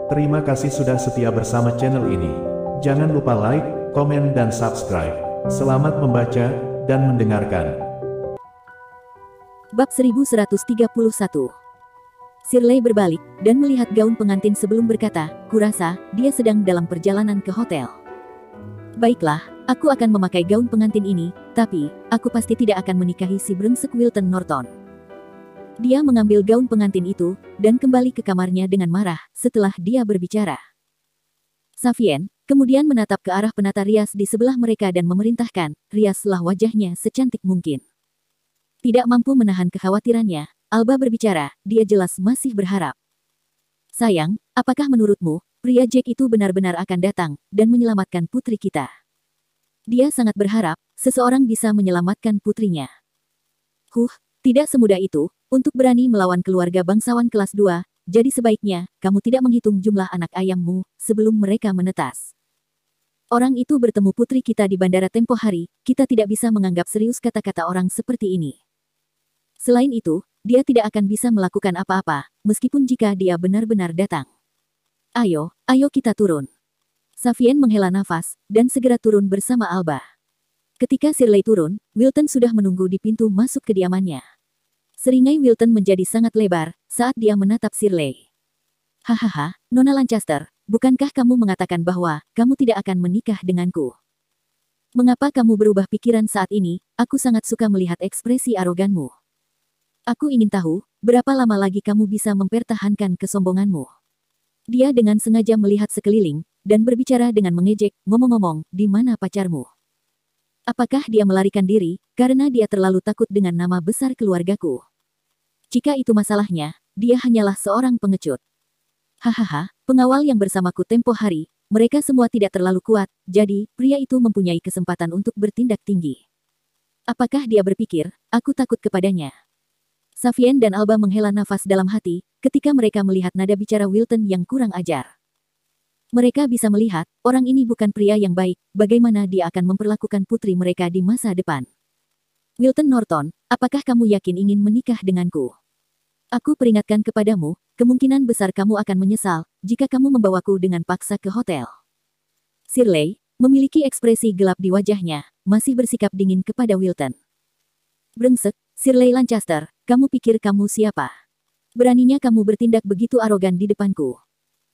Terima kasih sudah setia bersama channel ini. Jangan lupa like, komen dan subscribe. Selamat membaca dan mendengarkan. Bab 1131. Shirley berbalik dan melihat gaun pengantin sebelum berkata, "Kurasa dia sedang dalam perjalanan ke hotel. Baiklah, aku akan memakai gaun pengantin ini, tapi aku pasti tidak akan menikahi si brengsek Wilton Norton." Dia mengambil gaun pengantin itu dan kembali ke kamarnya dengan marah setelah dia berbicara. Savien kemudian menatap ke arah penata rias di sebelah mereka dan memerintahkan, "Riaslah wajahnya secantik mungkin." Tidak mampu menahan kekhawatirannya, Alba berbicara, dia jelas masih berharap. "Sayang, apakah menurutmu, pria Jack itu benar-benar akan datang dan menyelamatkan putri kita?" Dia sangat berharap seseorang bisa menyelamatkan putrinya. Tidak semudah itu, untuk berani melawan keluarga bangsawan kelas 2, jadi sebaiknya, kamu tidak menghitung jumlah anak ayammu, sebelum mereka menetas. Orang itu bertemu putri kita di bandara tempo hari, kita tidak bisa menganggap serius kata-kata orang seperti ini. Selain itu, dia tidak akan bisa melakukan apa-apa, meskipun jika dia benar-benar datang. Ayo kita turun." Savien menghela nafas, dan segera turun bersama Alba. Ketika Shirley turun, Wilton sudah menunggu di pintu masuk kediamannya. Seringai Wilton menjadi sangat lebar saat dia menatap Shirley. "Hahaha, Nona Lancaster, bukankah kamu mengatakan bahwa kamu tidak akan menikah denganku? Mengapa kamu berubah pikiran saat ini? Aku sangat suka melihat ekspresi aroganmu. Aku ingin tahu, berapa lama lagi kamu bisa mempertahankan kesombonganmu?" Dia dengan sengaja melihat sekeliling, dan berbicara dengan mengejek, "Ngomong-ngomong, di mana pacarmu? Apakah dia melarikan diri, karena dia terlalu takut dengan nama besar keluargaku? Jika itu masalahnya, dia hanyalah seorang pengecut. Hahaha, pengawal yang bersamaku tempo hari, mereka semua tidak terlalu kuat, jadi, pria itu mempunyai kesempatan untuk bertindak tinggi. Apakah dia berpikir, aku takut kepadanya?" Savien dan Alba menghela nafas dalam hati, ketika mereka melihat nada bicara Wilton yang kurang ajar. Mereka bisa melihat, orang ini bukan pria yang baik, bagaimana dia akan memperlakukan putri mereka di masa depan. "Wilton Norton, apakah kamu yakin ingin menikah denganku? Aku peringatkan kepadamu, kemungkinan besar kamu akan menyesal, jika kamu membawaku dengan paksa ke hotel." Shirley memiliki ekspresi gelap di wajahnya, masih bersikap dingin kepada Wilton. "Brengsek, Shirley Lancaster, kamu pikir kamu siapa? Beraninya kamu bertindak begitu arogan di depanku.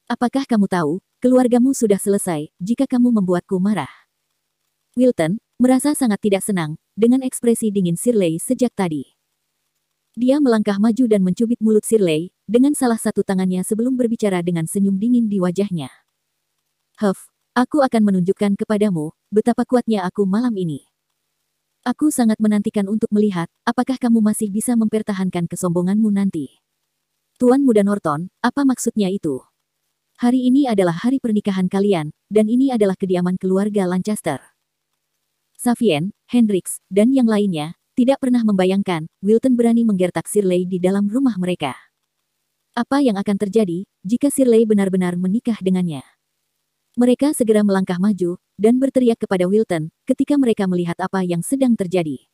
Apakah kamu tahu, keluargamu sudah selesai, jika kamu membuatku marah?" Wilton merasa sangat tidak senang dengan ekspresi dingin Shirley sejak tadi. Dia melangkah maju dan mencubit mulut Shirley dengan salah satu tangannya sebelum berbicara dengan senyum dingin di wajahnya. Aku akan menunjukkan kepadamu betapa kuatnya aku malam ini. Aku sangat menantikan untuk melihat apakah kamu masih bisa mempertahankan kesombonganmu nanti. Tuan Muda Norton, apa maksudnya itu? Hari ini adalah hari pernikahan kalian, dan ini adalah kediaman keluarga Lancaster. Savien, Hendricks, dan yang lainnya, tidak pernah membayangkan, Wilton berani menggertak Shirley di dalam rumah mereka. Apa yang akan terjadi, jika Shirley benar-benar menikah dengannya? Mereka segera melangkah maju, dan berteriak kepada Wilton, ketika mereka melihat apa yang sedang terjadi.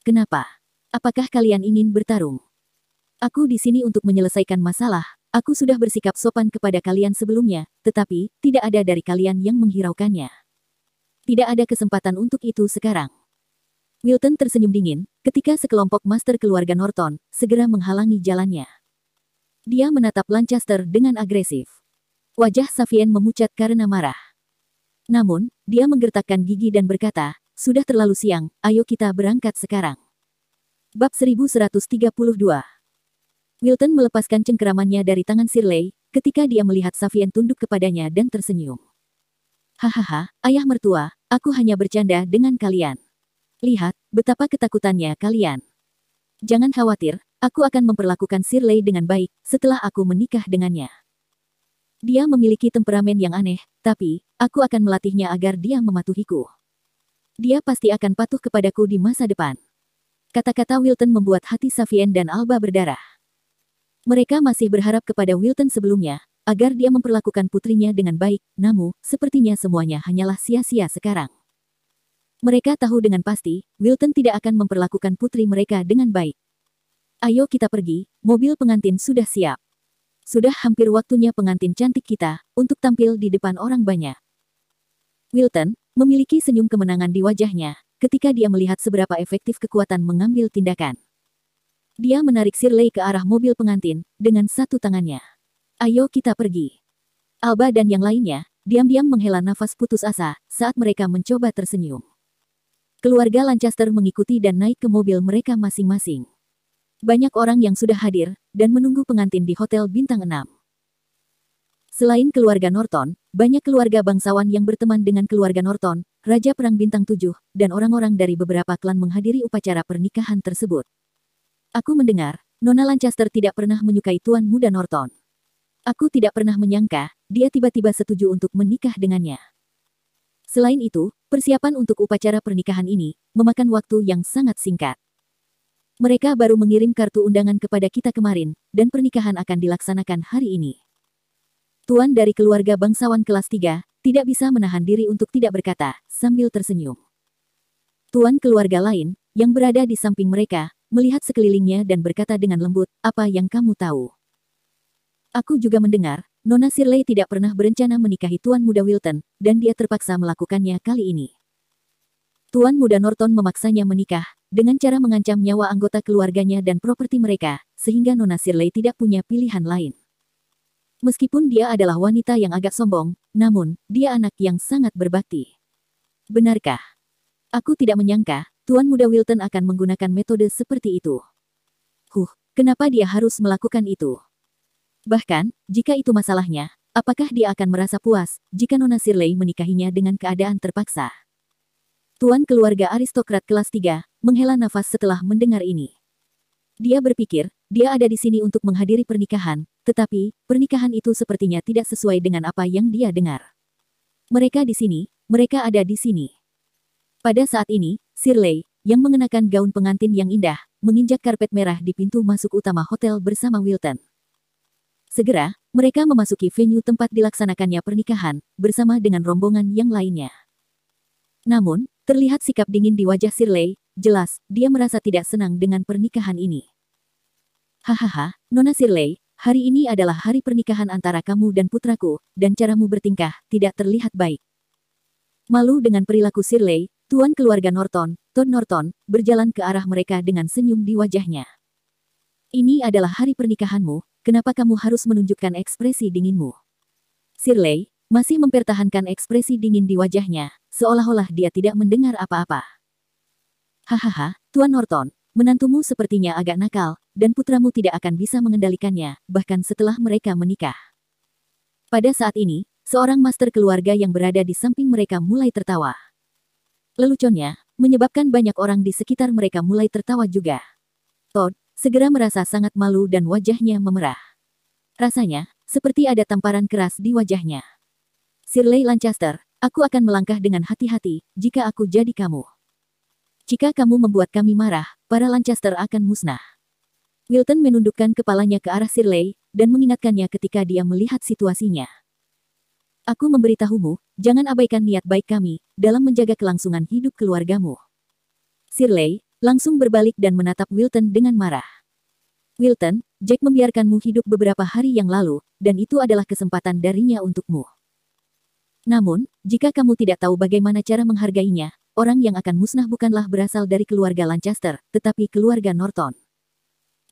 "Kenapa? Apakah kalian ingin bertarung? Aku di sini untuk menyelesaikan masalah. Aku sudah bersikap sopan kepada kalian sebelumnya, tetapi, tidak ada dari kalian yang menghiraukannya. Tidak ada kesempatan untuk itu sekarang." Wilton tersenyum dingin, ketika sekelompok master keluarga Norton, segera menghalangi jalannya. Dia menatap Lancaster dengan agresif. Wajah Savien memucat karena marah. Namun, dia menggertakkan gigi dan berkata, "Sudah terlalu siang, ayo kita berangkat sekarang." Bab 1132. Wilton melepaskan cengkeramannya dari tangan Shirley, ketika dia melihat Savien tunduk kepadanya dan tersenyum. "Hahaha, ayah mertua, aku hanya bercanda dengan kalian. Lihat, betapa ketakutannya kalian. Jangan khawatir, aku akan memperlakukan Shirley dengan baik, setelah aku menikah dengannya. Dia memiliki temperamen yang aneh, tapi, aku akan melatihnya agar dia mematuhiku. Dia pasti akan patuh kepadaku di masa depan." Kata-kata Wilton membuat hati Savien dan Alba berdarah. Mereka masih berharap kepada Wilton sebelumnya, agar dia memperlakukan putrinya dengan baik, namun, sepertinya semuanya hanyalah sia-sia sekarang. Mereka tahu dengan pasti, Wilton tidak akan memperlakukan putri mereka dengan baik. "Ayo kita pergi, mobil pengantin sudah siap." Sudah hampir waktunya pengantin cantik kita untuk tampil di depan orang banyak. Wilton memiliki senyum kemenangan di wajahnya ketika dia melihat seberapa efektif kekuatan mengambil tindakan. Dia menarik Shirley ke arah mobil pengantin dengan satu tangannya. Ayo kita pergi. Alba dan yang lainnya diam-diam menghela nafas putus asa saat mereka mencoba tersenyum. Keluarga Lancaster mengikuti dan naik ke mobil mereka masing-masing. Banyak orang yang sudah hadir dan menunggu pengantin di Hotel Bintang 6. Selain keluarga Norton, banyak keluarga bangsawan yang berteman dengan keluarga Norton, Raja Perang Bintang 7, dan orang-orang dari beberapa klan menghadiri upacara pernikahan tersebut. Aku mendengar, Nona Lancaster tidak pernah menyukai Tuan Muda Norton. Aku tidak pernah menyangka, dia tiba-tiba setuju untuk menikah dengannya. Selain itu, persiapan untuk upacara pernikahan ini memakan waktu yang sangat singkat. Mereka baru mengirim kartu undangan kepada kita kemarin, dan pernikahan akan dilaksanakan hari ini. Tuan dari keluarga bangsawan kelas 3, tidak bisa menahan diri untuk tidak berkata, sambil tersenyum. Tuan keluarga lain, yang berada di samping mereka, melihat sekelilingnya dan berkata dengan lembut, apa yang kamu tahu? Aku juga mendengar, Nona Shirley tidak pernah berencana menikahi Tuan Muda Wilton, dan dia terpaksa melakukannya kali ini. Tuan Muda Norton memaksanya menikah, dengan cara mengancam nyawa anggota keluarganya dan properti mereka, sehingga Nona Shirley tidak punya pilihan lain. Meskipun dia adalah wanita yang agak sombong, namun, dia anak yang sangat berbakti. Benarkah? Aku tidak menyangka, Tuan Muda Wilton akan menggunakan metode seperti itu. Kenapa dia harus melakukan itu? Bahkan, jika itu masalahnya, apakah dia akan merasa puas jika Nona Shirley menikahinya dengan keadaan terpaksa? Tuan keluarga aristokrat kelas 3 menghela nafas setelah mendengar ini. Dia berpikir, dia ada di sini untuk menghadiri pernikahan, tetapi, pernikahan itu sepertinya tidak sesuai dengan apa yang dia dengar. Mereka di sini, mereka ada di sini. Pada saat ini, Shirley, yang mengenakan gaun pengantin yang indah, menginjak karpet merah di pintu masuk utama hotel bersama Wilton. Segera, mereka memasuki venue tempat dilaksanakannya pernikahan, bersama dengan rombongan yang lainnya. Namun, terlihat sikap dingin di wajah Shirley, jelas, dia merasa tidak senang dengan pernikahan ini. Hahaha, Nona Shirley, hari ini adalah hari pernikahan antara kamu dan putraku, dan caramu bertingkah tidak terlihat baik. Malu dengan perilaku Shirley, Tuan keluarga Norton, Todd Norton, berjalan ke arah mereka dengan senyum di wajahnya. Ini adalah hari pernikahanmu, kenapa kamu harus menunjukkan ekspresi dinginmu? Shirley masih mempertahankan ekspresi dingin di wajahnya, seolah-olah dia tidak mendengar apa-apa. Hahaha, Tuan Norton, menantumu sepertinya agak nakal, dan putramu tidak akan bisa mengendalikannya, bahkan setelah mereka menikah. Pada saat ini, seorang master keluarga yang berada di samping mereka mulai tertawa. Leluconnya, menyebabkan banyak orang di sekitar mereka mulai tertawa juga. Todd segera merasa sangat malu dan wajahnya memerah. Rasanya, seperti ada tamparan keras di wajahnya. Shirley Lancaster, aku akan melangkah dengan hati-hati jika aku jadi kamu. Jika kamu membuat kami marah, para Lancaster akan musnah. Wilton menundukkan kepalanya ke arah Shirley, dan mengingatkannya ketika dia melihat situasinya. Aku memberitahumu, jangan abaikan niat baik kami, dalam menjaga kelangsungan hidup keluargamu. Shirley langsung berbalik dan menatap Wilton dengan marah. Wilton, Jack membiarkanmu hidup beberapa hari yang lalu, dan itu adalah kesempatan darinya untukmu. Namun, jika kamu tidak tahu bagaimana cara menghargainya, orang yang akan musnah bukanlah berasal dari keluarga Lancaster, tetapi keluarga Norton.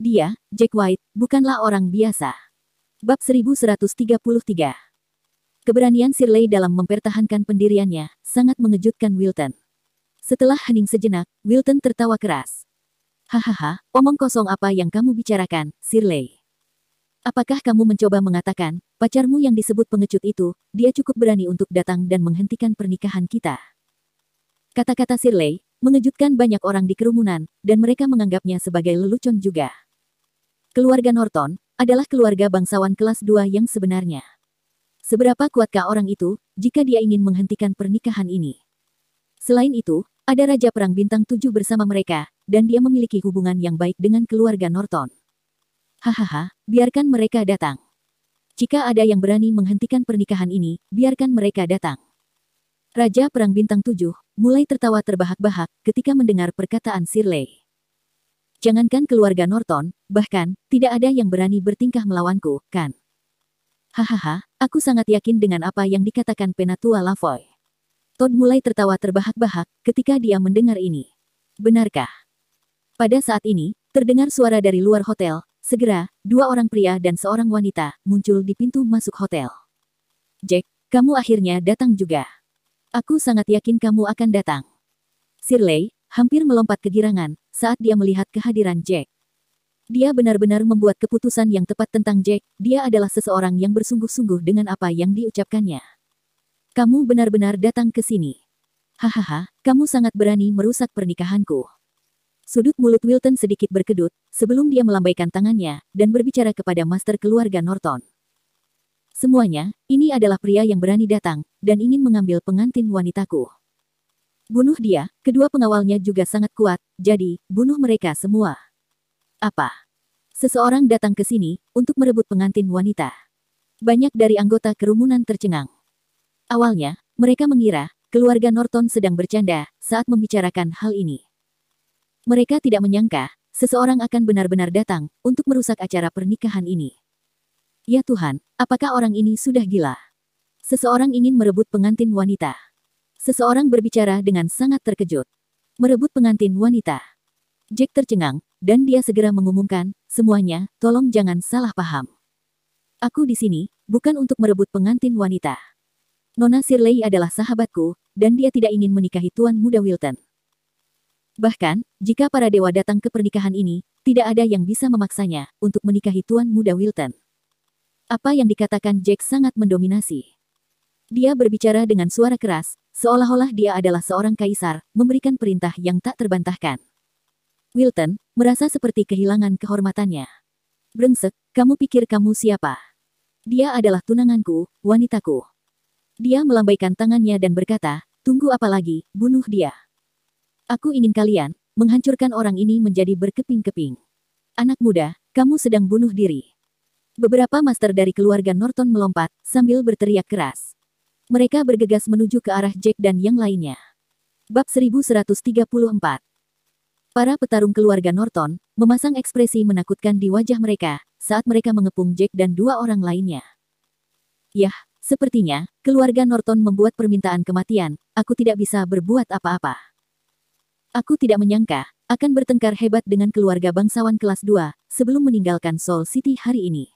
Dia, Jack White, bukanlah orang biasa. Bab 1133. Keberanian Shirley dalam mempertahankan pendiriannya, sangat mengejutkan Wilton. Setelah hening sejenak, Wilton tertawa keras. Hahaha, omong kosong apa yang kamu bicarakan, Shirley? Apakah kamu mencoba mengatakan, pacarmu yang disebut pengecut itu, dia cukup berani untuk datang dan menghentikan pernikahan kita? Kata-kata Shirley mengejutkan banyak orang di kerumunan, dan mereka menganggapnya sebagai lelucon juga. Keluarga Norton adalah keluarga bangsawan kelas 2 yang sebenarnya. Seberapa kuatkah orang itu, jika dia ingin menghentikan pernikahan ini? Selain itu, ada Raja Perang Bintang 7 bersama mereka, dan dia memiliki hubungan yang baik dengan keluarga Norton. Hahaha, biarkan mereka datang. Jika ada yang berani menghentikan pernikahan ini, biarkan mereka datang. Raja Perang Bintang 7 mulai tertawa terbahak-bahak ketika mendengar perkataan Shirley. Jangankan keluarga Norton, bahkan, tidak ada yang berani bertingkah melawanku, kan? Hahaha, aku sangat yakin dengan apa yang dikatakan Penatua Lavoy. Todd mulai tertawa terbahak-bahak ketika dia mendengar ini. Benarkah? Pada saat ini, terdengar suara dari luar hotel. Segera, dua orang pria dan seorang wanita muncul di pintu masuk hotel. Jack, kamu akhirnya datang juga. Aku sangat yakin kamu akan datang. Shirley hampir melompat kegirangan saat dia melihat kehadiran Jack. Dia benar-benar membuat keputusan yang tepat tentang Jack. Dia adalah seseorang yang bersungguh-sungguh dengan apa yang diucapkannya. Kamu benar-benar datang ke sini. Hahaha, kamu sangat berani merusak pernikahanku. Sudut mulut Wilton sedikit berkedut sebelum dia melambaikan tangannya dan berbicara kepada master keluarga Norton. Semuanya, ini adalah pria yang berani datang dan ingin mengambil pengantin wanitaku. Bunuh dia, kedua pengawalnya juga sangat kuat, jadi, bunuh mereka semua. Apa? Seseorang datang ke sini untuk merebut pengantin wanita. Banyak dari anggota kerumunan tercengang. Awalnya, mereka mengira keluarga Norton sedang bercanda saat membicarakan hal ini. Mereka tidak menyangka seseorang akan benar-benar datang untuk merusak acara pernikahan ini. Ya Tuhan, apakah orang ini sudah gila? Seseorang ingin merebut pengantin wanita. Seseorang berbicara dengan sangat terkejut. Merebut pengantin wanita. Jack tercengang, dan dia segera mengumumkan, semuanya, tolong jangan salah paham. Aku di sini, bukan untuk merebut pengantin wanita. Nona Shirley adalah sahabatku, dan dia tidak ingin menikahi Tuan Muda Wilton. Bahkan, jika para dewa datang ke pernikahan ini, tidak ada yang bisa memaksanya untuk menikahi Tuan Muda Wilton. Apa yang dikatakan Jack sangat mendominasi. Dia berbicara dengan suara keras, seolah-olah dia adalah seorang kaisar, memberikan perintah yang tak terbantahkan. Wilton merasa seperti kehilangan kehormatannya. Brengsek, kamu pikir kamu siapa? Dia adalah tunanganku, wanitaku. Dia melambaikan tangannya dan berkata, tunggu apa lagi, bunuh dia. Aku ingin kalian menghancurkan orang ini menjadi berkeping-keping. Anak muda, kamu sedang bunuh diri. Beberapa master dari keluarga Norton melompat sambil berteriak keras. Mereka bergegas menuju ke arah Jack dan yang lainnya. Bab 1134. Para petarung keluarga Norton memasang ekspresi menakutkan di wajah mereka saat mereka mengepung Jack dan dua orang lainnya. Yah, sepertinya keluarga Norton membuat permintaan kematian. Aku tidak bisa berbuat apa-apa. Aku tidak menyangka akan bertengkar hebat dengan keluarga bangsawan kelas 2 sebelum meninggalkan Soul City hari ini.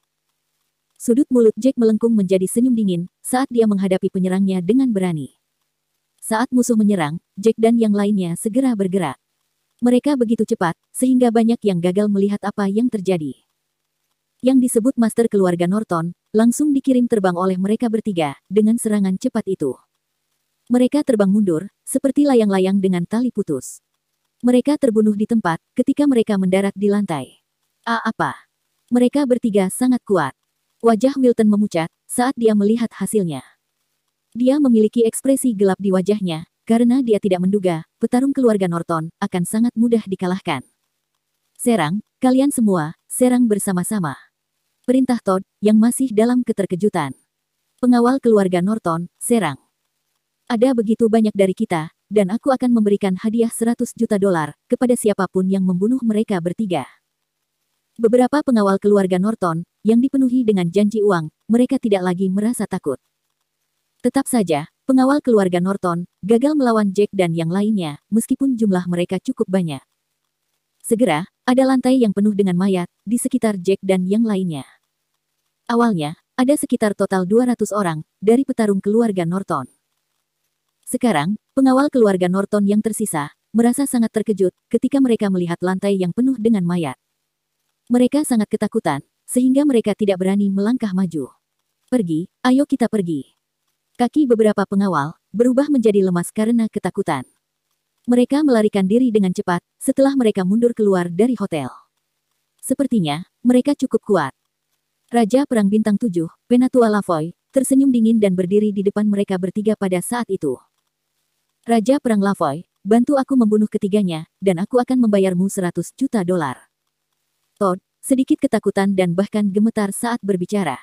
Sudut mulut Jack melengkung menjadi senyum dingin saat dia menghadapi penyerangnya dengan berani. Saat musuh menyerang, Jack dan yang lainnya segera bergerak. Mereka begitu cepat, sehingga banyak yang gagal melihat apa yang terjadi. Yang disebut master keluarga Norton, langsung dikirim terbang oleh mereka bertiga, dengan serangan cepat itu. Mereka terbang mundur, seperti layang-layang dengan tali putus. Mereka terbunuh di tempat, ketika mereka mendarat di lantai. Apa? Mereka bertiga sangat kuat. Wajah Wilton memucat, saat dia melihat hasilnya. Dia memiliki ekspresi gelap di wajahnya, karena dia tidak menduga, petarung keluarga Norton akan sangat mudah dikalahkan. Serang, kalian semua, serang bersama-sama. Perintah Todd, yang masih dalam keterkejutan. Pengawal keluarga Norton, serang. Ada begitu banyak dari kita, dan aku akan memberikan hadiah $100 juta kepada siapapun yang membunuh mereka bertiga. Beberapa pengawal keluarga Norton, yang dipenuhi dengan janji uang, mereka tidak lagi merasa takut. Tetap saja, pengawal keluarga Norton gagal melawan Jack dan yang lainnya, meskipun jumlah mereka cukup banyak. Segera, ada lantai yang penuh dengan mayat di sekitar Jack dan yang lainnya. Awalnya, ada sekitar total 200 orang dari petarung keluarga Norton. Sekarang, pengawal keluarga Norton yang tersisa merasa sangat terkejut ketika mereka melihat lantai yang penuh dengan mayat. Mereka sangat ketakutan, sehingga mereka tidak berani melangkah maju. Pergi, ayo kita pergi. Kaki beberapa pengawal berubah menjadi lemas karena ketakutan. Mereka melarikan diri dengan cepat setelah mereka mundur keluar dari hotel. Sepertinya, mereka cukup kuat. Raja Perang Bintang 7, Penatua Lavoy, tersenyum dingin dan berdiri di depan mereka bertiga pada saat itu. Raja Perang Lavoy, bantu aku membunuh ketiganya, dan aku akan membayarmu $100 juta. Todd, sedikit ketakutan dan bahkan gemetar saat berbicara.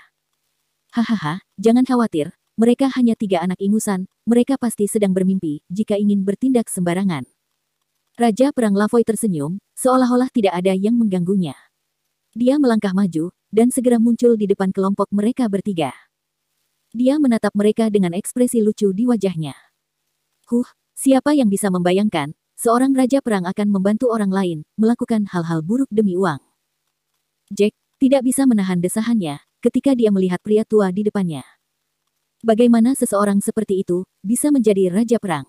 Hahaha, jangan khawatir. Mereka hanya 3 anak ingusan, mereka pasti sedang bermimpi jika ingin bertindak sembarangan. Raja Perang Lavoy tersenyum, seolah-olah tidak ada yang mengganggunya. Dia melangkah maju, dan segera muncul di depan kelompok mereka bertiga. Dia menatap mereka dengan ekspresi lucu di wajahnya. Siapa yang bisa membayangkan, seorang raja perang akan membantu orang lain, melakukan hal-hal buruk demi uang. Jack tidak bisa menahan desahannya, ketika dia melihat pria tua di depannya. Bagaimana seseorang seperti itu, bisa menjadi raja perang?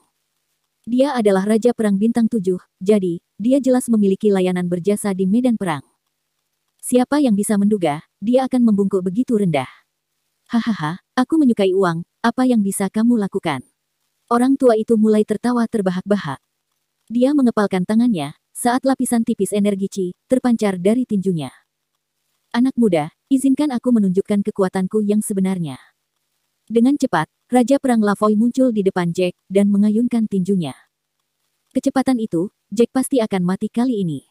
Dia adalah raja perang bintang 7, jadi, dia jelas memiliki layanan berjasa di medan perang. Siapa yang bisa menduga, dia akan membungkuk begitu rendah? Hahaha, aku menyukai uang, apa yang bisa kamu lakukan? Orang tua itu mulai tertawa terbahak-bahak. Dia mengepalkan tangannya, saat lapisan tipis energi Qi terpancar dari tinjunya. Anak muda, izinkan aku menunjukkan kekuatanku yang sebenarnya. Dengan cepat, Raja Perang Lavoy muncul di depan Jack dan mengayunkan tinjunya. Kecepatan itu, Jack pasti akan mati kali ini.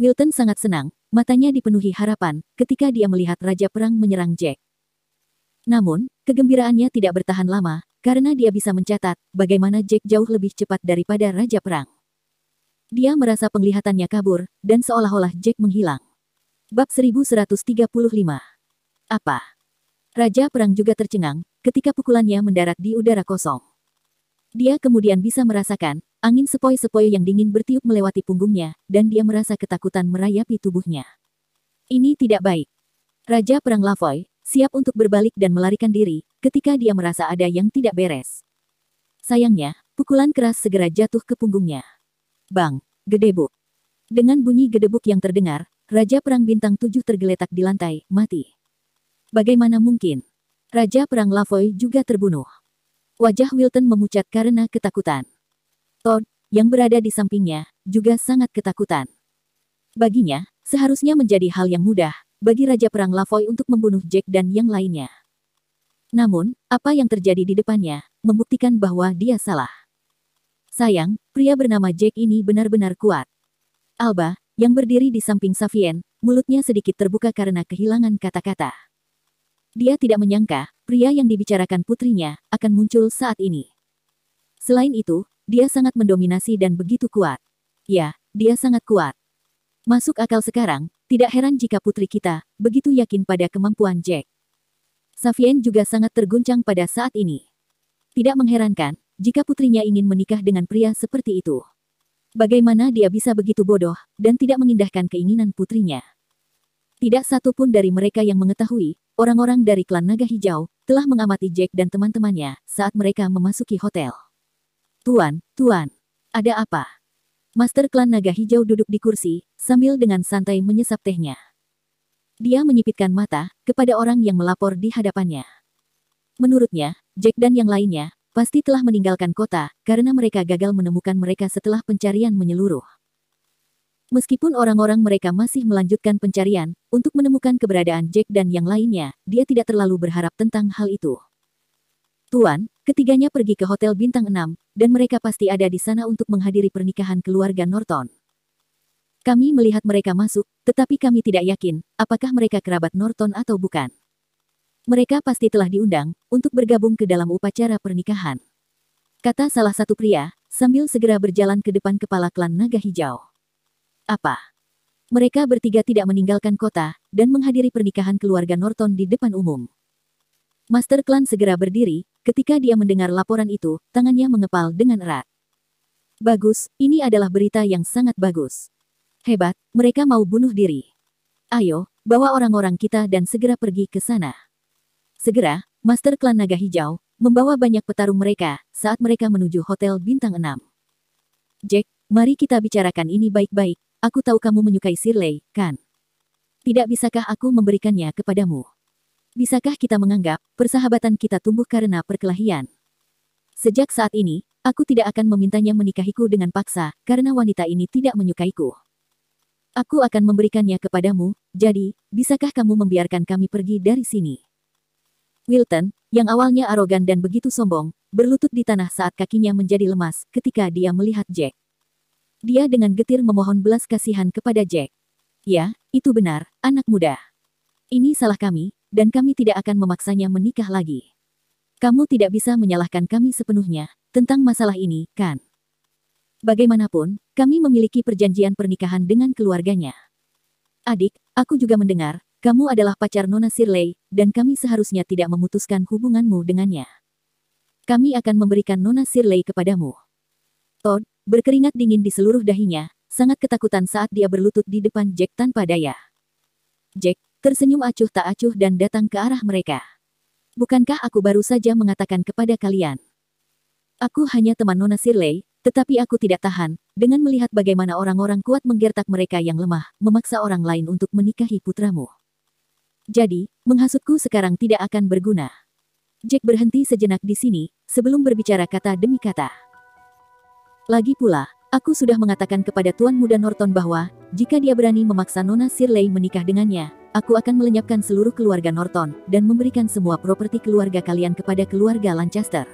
Wilton sangat senang, matanya dipenuhi harapan ketika dia melihat Raja Perang menyerang Jack. Namun, kegembiraannya tidak bertahan lama, karena dia bisa mencatat bagaimana Jack jauh lebih cepat daripada Raja Perang. Dia merasa penglihatannya kabur, dan seolah-olah Jack menghilang. Bab 1135. Apa? Raja Perang juga tercengang, ketika pukulannya mendarat di udara kosong. Dia kemudian bisa merasakan, angin sepoi-sepoi yang dingin bertiup melewati punggungnya, dan dia merasa ketakutan merayapi tubuhnya. Ini tidak baik. Raja Perang Lavoy siap untuk berbalik dan melarikan diri, ketika dia merasa ada yang tidak beres. Sayangnya, pukulan keras segera jatuh ke punggungnya. Bang! Gedebuk. Dengan bunyi gedebuk yang terdengar, Raja Perang Bintang 7 tergeletak di lantai, mati. Bagaimana mungkin? Raja Perang Lavoy juga terbunuh. Wajah Wilton memucat karena ketakutan. Todd, yang berada di sampingnya, juga sangat ketakutan. Baginya, seharusnya menjadi hal yang mudah bagi Raja Perang Lavoy untuk membunuh Jack dan yang lainnya. Namun, apa yang terjadi di depannya, membuktikan bahwa dia salah. Sayang, pria bernama Jack ini benar-benar kuat. Alba, yang berdiri di samping Savien, mulutnya sedikit terbuka karena kehilangan kata-kata. Dia tidak menyangka, pria yang dibicarakan putrinya, akan muncul saat ini. Selain itu, dia sangat mendominasi dan begitu kuat. Ya, dia sangat kuat. Masuk akal sekarang, tidak heran jika putri kita begitu yakin pada kemampuan Jack. Savien juga sangat terguncang pada saat ini. Tidak mengherankan, jika putrinya ingin menikah dengan pria seperti itu. Bagaimana dia bisa begitu bodoh, dan tidak mengindahkan keinginan putrinya? Tidak satu pun dari mereka yang mengetahui, orang-orang dari klan Naga Hijau telah mengamati Jack dan teman-temannya saat mereka memasuki hotel. Tuan, ada apa? Master klan Naga Hijau duduk di kursi, sambil dengan santai menyesap tehnya. Dia menyipitkan mata kepada orang yang melapor di hadapannya. Menurutnya, Jack dan yang lainnya pasti telah meninggalkan kota karena mereka gagal menemukan mereka setelah pencarian menyeluruh. Meskipun orang-orang mereka masih melanjutkan pencarian untuk menemukan keberadaan Jack dan yang lainnya, dia tidak terlalu berharap tentang hal itu. Tuan, ketiganya pergi ke Hotel Bintang 6, dan mereka pasti ada di sana untuk menghadiri pernikahan keluarga Norton. Kami melihat mereka masuk, tetapi kami tidak yakin, apakah mereka kerabat Norton atau bukan. Mereka pasti telah diundang, untuk bergabung ke dalam upacara pernikahan. Kata salah satu pria, sambil segera berjalan ke depan kepala klan Naga Hijau. Apa? Mereka bertiga tidak meninggalkan kota, dan menghadiri pernikahan keluarga Norton di depan umum. Master klan segera berdiri, ketika dia mendengar laporan itu, tangannya mengepal dengan erat. Bagus, ini adalah berita yang sangat bagus. Hebat, mereka mau bunuh diri. Ayo, bawa orang-orang kita dan segera pergi ke sana. Segera, Master klan Naga Hijau membawa banyak petarung mereka saat mereka menuju Hotel Bintang 6. Jack, mari kita bicarakan ini baik-baik. Aku tahu kamu menyukai Shirley, kan? Tidak bisakah aku memberikannya kepadamu? Bisakah kita menganggap persahabatan kita tumbuh karena perkelahian? Sejak saat ini, aku tidak akan memintanya menikahiku dengan paksa karena wanita ini tidak menyukaiku. Aku akan memberikannya kepadamu, jadi, bisakah kamu membiarkan kami pergi dari sini? Wilton, yang awalnya arogan dan begitu sombong, berlutut di tanah saat kakinya menjadi lemas ketika dia melihat Jack. Dia dengan getir memohon belas kasihan kepada Jack. Ya, itu benar, anak muda. Ini salah kami, dan kami tidak akan memaksanya menikah lagi. Kamu tidak bisa menyalahkan kami sepenuhnya tentang masalah ini, kan? Bagaimanapun, kami memiliki perjanjian pernikahan dengan keluarganya. Adik, aku juga mendengar, Kamu adalah pacar Nona Shirley, dan kami seharusnya tidak memutuskan hubunganmu dengannya. Kami akan memberikan Nona Shirley kepadamu. Todd berkeringat dingin di seluruh dahinya, sangat ketakutan saat dia berlutut di depan Jack tanpa daya. Jack tersenyum acuh tak acuh dan datang ke arah mereka. Bukankah aku baru saja mengatakan kepada kalian? Aku hanya teman Nona Shirley, tetapi aku tidak tahan dengan melihat bagaimana orang-orang kuat menggertak mereka yang lemah, memaksa orang lain untuk menikahi putramu. Jadi, menghasutku sekarang tidak akan berguna. Jack berhenti sejenak di sini, sebelum berbicara kata demi kata. Lagi pula, aku sudah mengatakan kepada Tuan Muda Norton bahwa, jika dia berani memaksa Nona Shirley menikah dengannya, aku akan melenyapkan seluruh keluarga Norton, dan memberikan semua properti keluarga kalian kepada keluarga Lancaster.